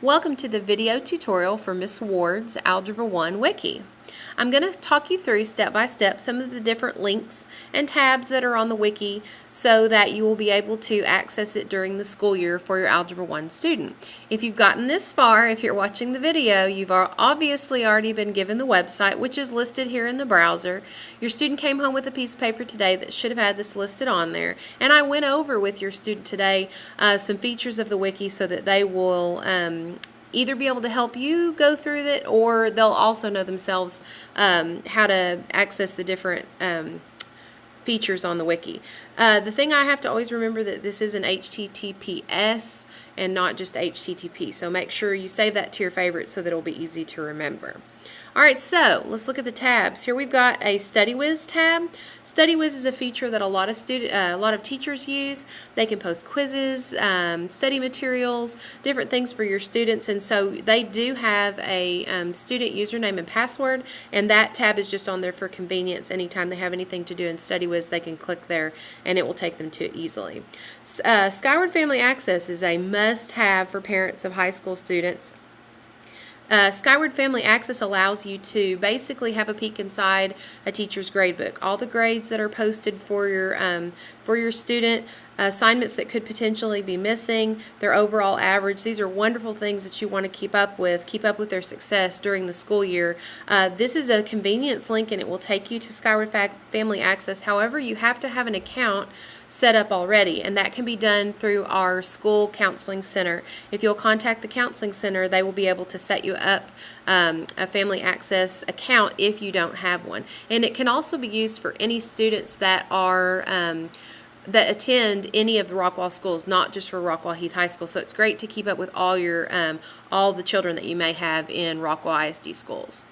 Welcome to the video tutorial for Miss Ward's Algebra 1 Wiki. I'm going to talk you through step by step some of the different links and tabs that are on the wiki so that you will be able to access it during the school year for your Algebra 1 student. If you've gotten this far, if you're watching the video, you've obviously already been given the website, which is listed here in the browser. Your student came home with a piece of paper today that should have had this listed on there, and I went over with your student today some features of the wiki so that they will either be able to help you go through it, or they'll also know themselves how to access the different features on the wiki. The thing I have to always remember that this is an HTTPS and not just HTTP, so make sure you save that to your favorites so that it'll be easy to remember. Alright, so let's look at the tabs. Here we've got a StudyWiz tab. StudyWiz is a feature that a lot of teachers use. They can post quizzes, study materials, different things for your students, and so they do have a student username and password, and that tab is just on there for convenience. Anytime they have anything to do in StudyWiz, they can click there and it will take them to it easily. Skyward Family Access is a must-have for parents of high school students. Skyward Family Access allows you to basically have a peek inside a teacher's gradebook. All the grades that are posted for your student, assignments that could potentially be missing, their overall average. These are wonderful things that you want to keep up with their success during the school year. This is a convenience link and it will take you to Skyward Family Access. However, you have to have an account set up already, and that can be done through our school counseling center. If you'll contact the counseling center, they will be able to set you up a family access account if you don't have one. And it can also be used for any students that are that attend any of the Rockwall schools, not just for Rockwall Heath High School. So it's great to keep up with all the children that you may have in Rockwall ISD schools.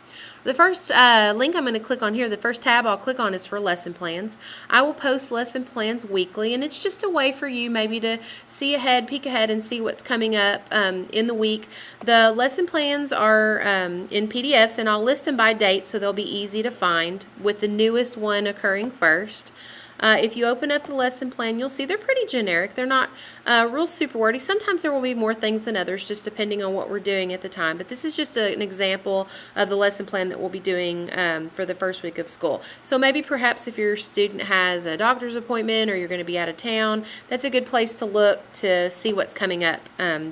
The first link I'm going to click on here, the first tab I'll click on is for lesson plans. I will post lesson plans weekly, and it's just a way for you maybe to see ahead, peek ahead, and see what's coming up in the week. The lesson plans are in PDFs, and I'll list them by date so they'll be easy to find, with the newest one occurring first. If you open up the lesson plan, you'll see they're pretty generic. They're not real super wordy. Sometimes there will be more things than others, just depending on what we're doing at the time. But this is just an example of the lesson plan that we'll be doing for the first week of school. So maybe perhaps if your student has a doctor's appointment or you're going to be out of town, that's a good place to look to see what's coming up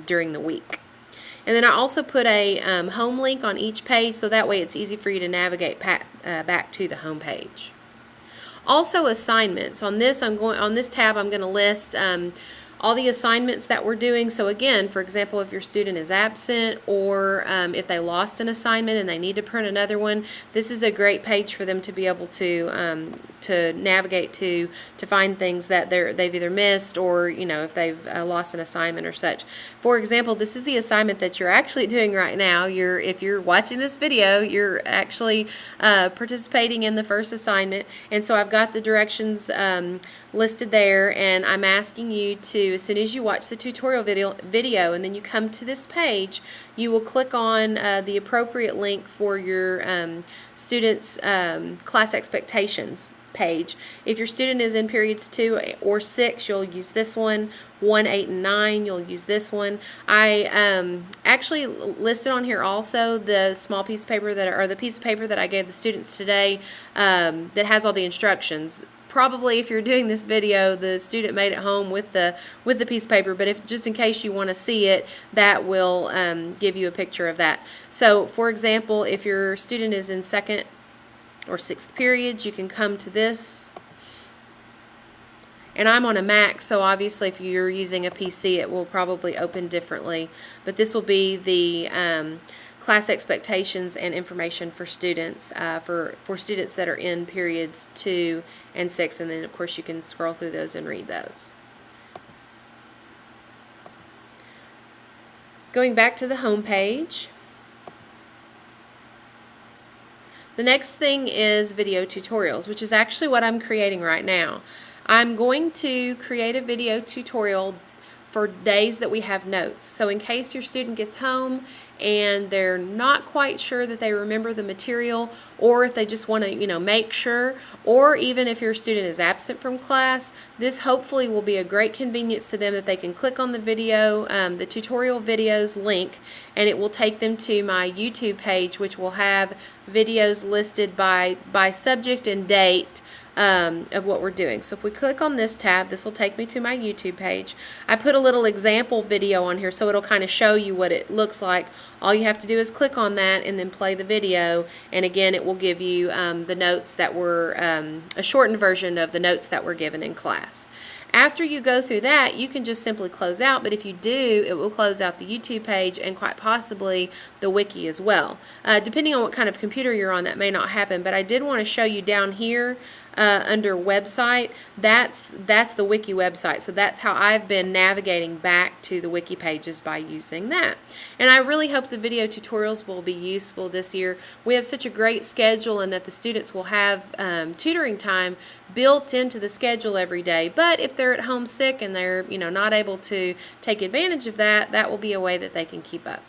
during the week. And then I also put a home link on each page, so that way it's easy for you to navigate back to the home page. Also, assignments. On this tab, I'm going to list all the assignments that we're doing. So again, for example, if your student is absent, or if they lost an assignment and they need to print another one, this is a great page for them to be able to navigate to find things that they've either missed, or if they've lost an assignment or such. For example, this is the assignment that you're actually doing right now. If you're watching this video, you're actually participating in the first assignment, and so I've got the directions listed there, and I'm asking you to, as soon as you watch the tutorial video and then you come to this page, you will click on the appropriate link for your students' class expectations page. If your student is in periods 2 or 6, you'll use this one. 1, 8, and 9, you'll use this one. I actually listed on here also the small piece of paper the piece of paper that I gave the students today that has all the instructions. Probably if you're doing this video, the student made it home with the piece of paper, but if just in case you want to see it, that will give you a picture of that. So for example, if your student is in 2nd or 6th periods, you can come to this. And I'm on a Mac, so obviously if you're using a PC, it will probably open differently. But this will be the class expectations and information for students, for students that are in periods 2 and 6, and then of course you can scroll through those and read those. Going back to the home page, the next thing is video tutorials, which is actually what I'm creating right now. I'm going to create a video tutorial for days that we have notes. So in case your student gets home and they're not quite sure that they remember the material, or if they just want to, make sure, or even if your student is absent from class, this hopefully will be a great convenience to them that they can click on the video, the tutorial videos link, and it will take them to my YouTube page, which will have videos listed by subject and date of what we're doing. So if we click on this tab, this will take me to my YouTube page. I put a little example video on here so it'll kind of show you what it looks like. All you have to do is click on that and then play the video, and again it will give you the notes that were a shortened version of the notes that were given in class. After you go through that, you can just simply close out, but if you do, it will close out the YouTube page and quite possibly the wiki as well. Depending on what kind of computer you're on, that may not happen, but I did want to show you down here under website, that's the wiki website. So that's how I've been navigating back to the wiki pages, by using that. And I really hope the video tutorials will be useful this year. We have such a great schedule, and that the students will have tutoring time built into the schedule every day. But if they're at home sick and they're not able to take advantage of that, that will be a way that they can keep up.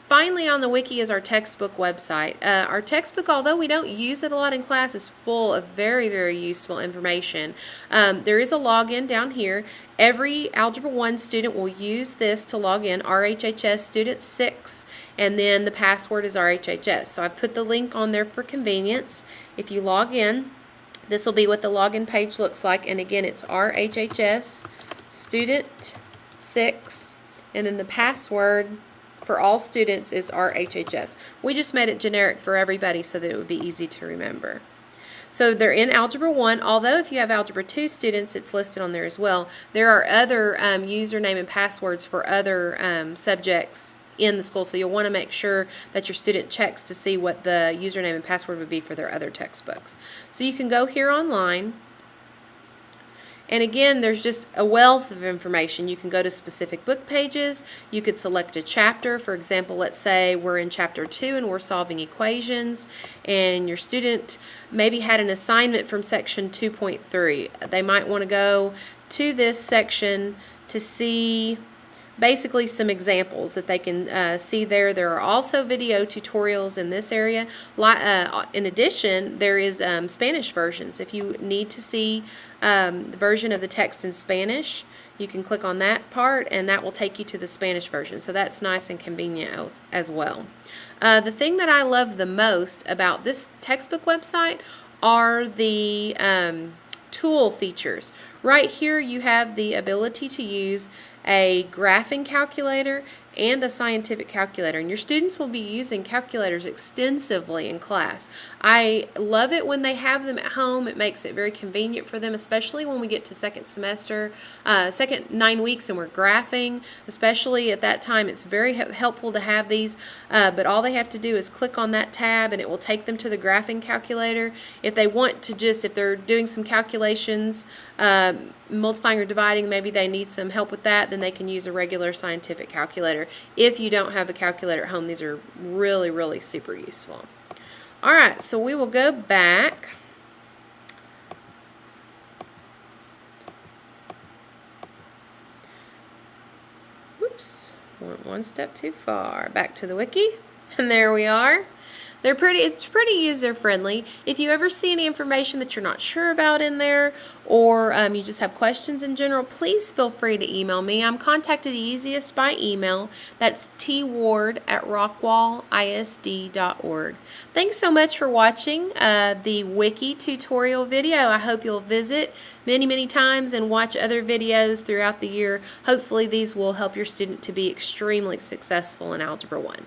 Finally, on the wiki is our textbook website. Our textbook, although we don't use it a lot in class, is full of very, very useful information. There is a login down here. Every Algebra 1 student will use this to log in, RHHS Student 6, and then the password is RHHS. So I've put the link on there for convenience. If you log in, this will be what the login page looks like, and again it's RHHS Student 6, and then the password for all students is RHHS. We just made it generic for everybody so that it would be easy to remember. So they're in Algebra 1, although if you have Algebra 2 students, it's listed on there as well. There are other username and passwords for other subjects in the school, so you'll want to make sure that your student checks to see what the username and password would be for their other textbooks. So you can go here online, and again, there's just a wealth of information. You can go to specific book pages. You could select a chapter. For example, let's say we're in Chapter 2 and we're solving equations, and your student maybe had an assignment from Section 2.3. They might want to go to this section to see basically some examples that they can see there. There are also video tutorials in this area. In addition, there is Spanish versions. If you need to see the version of the text in Spanish, you can click on that part and that will take you to the Spanish version. So that's nice and convenient as well. The thing that I love the most about this textbook website are the tool features. Right here you have the ability to use a graphing calculator and a scientific calculator, and your students will be using calculators extensively in class. I love it when they have them at home. It makes it very convenient for them, especially when we get to second semester, second 9 weeks, and we're graphing. Especially at that time, it's very helpful to have these, but all they have to do is click on that tab and it will take them to the graphing calculator. If they want to if they're doing some calculations, multiplying or dividing, maybe they need some help with that, then they can use a regular scientific calculator. If you don't have a calculator at home, these are really, really super useful. Alright, so we will go back. Whoops, went one step too far. Back to the wiki, and there we are. It's pretty user-friendly. If you ever see any information that you're not sure about in there, or you just have questions in general, please feel free to email me. I'm contacted easiest by email. That's tward@rockwallisd.org. Thanks so much for watching the Wiki tutorial video. I hope you'll visit many, many times and watch other videos throughout the year. Hopefully these will help your student to be extremely successful in Algebra 1.